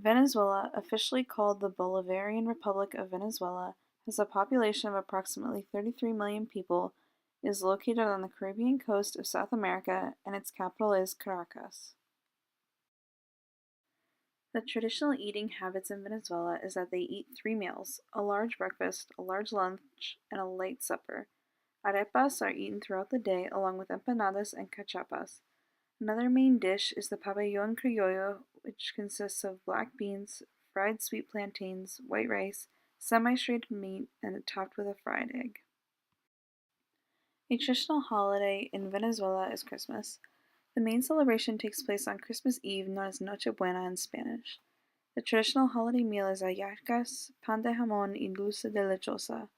Venezuela, officially called the Bolivarian Republic of Venezuela, has a population of approximately 33 million people, is located on the Caribbean coast of South America, and its capital is Caracas. The traditional eating habits in Venezuela is that they eat three meals: a large breakfast, a large lunch, and a late supper. Arepas are eaten throughout the day along with empanadas and cachapas. Another main dish is the pabellón criollo, which consists of black beans, fried sweet plantains, white rice, semi-shredded meat, and topped with a fried egg. A traditional holiday in Venezuela is Christmas. The main celebration takes place on Christmas Eve, known as Noche Buena in Spanish. The traditional holiday meal is hallacas, pan de jamón, y dulce de lechosa.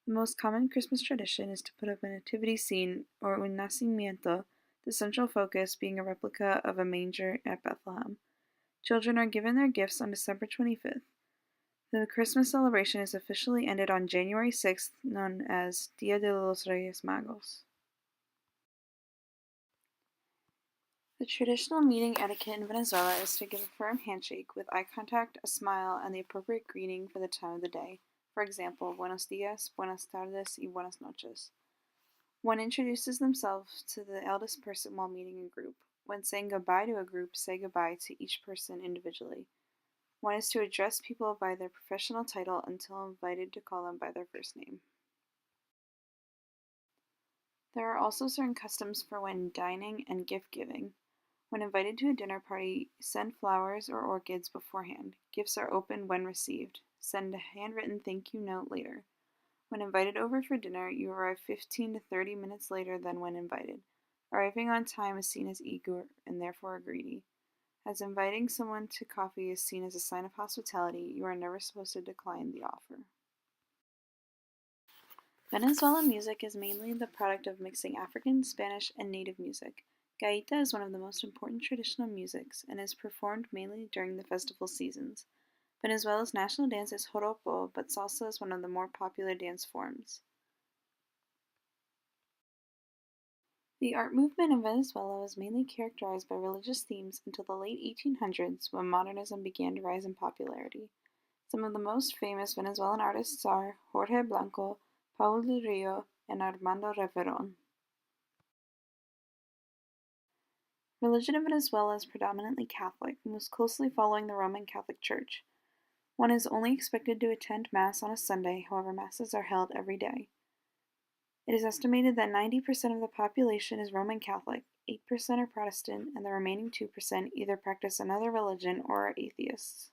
The most common Christmas tradition is to put up a nativity scene, or un nacimiento, the central focus being a replica of a manger at Bethlehem. Children are given their gifts on December 25th. The Christmas celebration is officially ended on January 6th, known as Dia de los Reyes Magos. The traditional meeting etiquette in Venezuela is to give a firm handshake with eye contact, a smile, and the appropriate greeting for the time of the day. For example, buenos dias, buenas tardes, y buenas noches. One introduces themselves to the eldest person while meeting a group. When saying goodbye to a group, say goodbye to each person individually. One is to address people by their professional title until invited to call them by their first name. There are also certain customs for when dining and gift giving. When invited to a dinner party, send flowers or orchids beforehand. Gifts are opened when received. Send a handwritten thank you note later. When invited over for dinner, you arrive 15 to 30 minutes later than when invited. Arriving on time is seen as eager and therefore greedy. As inviting someone to coffee is seen as a sign of hospitality, you are never supposed to decline the offer. Venezuelan music is mainly the product of mixing African, Spanish, and native music. Gaita is one of the most important traditional musics and is performed mainly during the festival seasons. Venezuela's national dance is joropo, but salsa is one of the more popular dance forms. The art movement in Venezuela was mainly characterized by religious themes until the late 1800s, when modernism began to rise in popularity. Some of the most famous Venezuelan artists are Jorge Blanco, Paul del Rio, and Armando Reveron. Religion in Venezuela is predominantly Catholic, most closely following the Roman Catholic Church. One is only expected to attend Mass on a Sunday, however, Masses are held every day. It is estimated that 90% of the population is Roman Catholic, 8% are Protestant, and the remaining 2% either practice another religion or are atheists.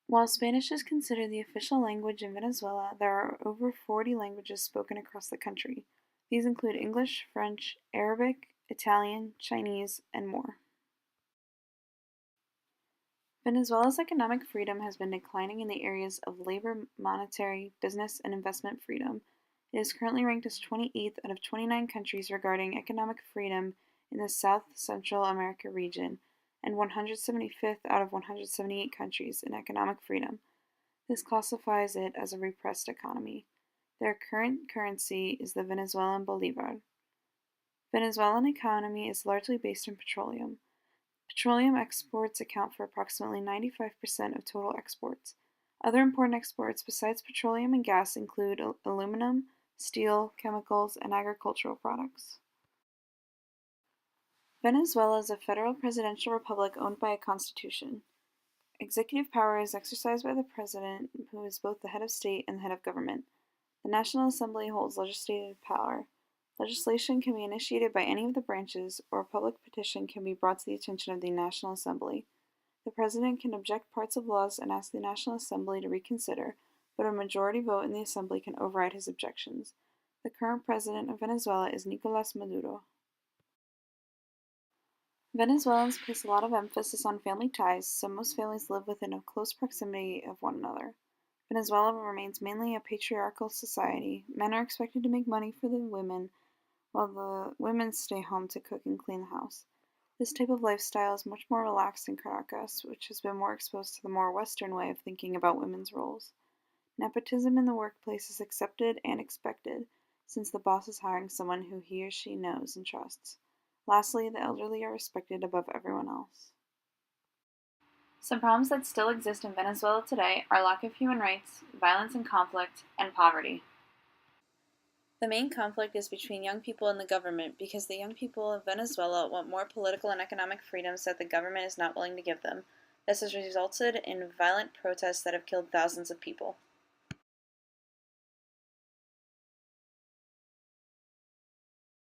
While Spanish is considered the official language in Venezuela, there are over 40 languages spoken across the country. These include English, French, Arabic, Italian, Chinese, and more. Venezuela's economic freedom has been declining in the areas of labor, monetary, business, and investment freedom. It is currently ranked as 28th out of 29 countries regarding economic freedom in the South Central America region, and 175th out of 178 countries in economic freedom. This classifies it as a repressed economy. Their current currency is the Venezuelan bolivar. Venezuelan economy is largely based on petroleum. Petroleum exports account for approximately 95% of total exports. Other important exports besides petroleum and gas include aluminum, steel, chemicals, and agricultural products. Venezuela is a federal presidential republic owned by a constitution. Executive power is exercised by the president, who is both the head of state and the head of government. The National Assembly holds legislative power. Legislation can be initiated by any of the branches, or a public petition can be brought to the attention of the National Assembly. The President can object parts of laws and ask the National Assembly to reconsider, but a majority vote in the Assembly can override his objections. The current President of Venezuela is Nicolás Maduro. Venezuelans place a lot of emphasis on family ties, so most families live within a close proximity of one another. Venezuela remains mainly a patriarchal society. Men are expected to make money for the women, while the women stay home to cook and clean the house. This type of lifestyle is much more relaxed in Caracas, which has been more exposed to the more Western way of thinking about women's roles. Nepotism in the workplace is accepted and expected, since the boss is hiring someone who he or she knows and trusts. Lastly, the elderly are respected above everyone else. Some problems that still exist in Venezuela today are lack of human rights, violence and conflict, and poverty. The main conflict is between young people and the government because the young people of Venezuela want more political and economic freedoms that the government is not willing to give them. This has resulted in violent protests that have killed thousands of people.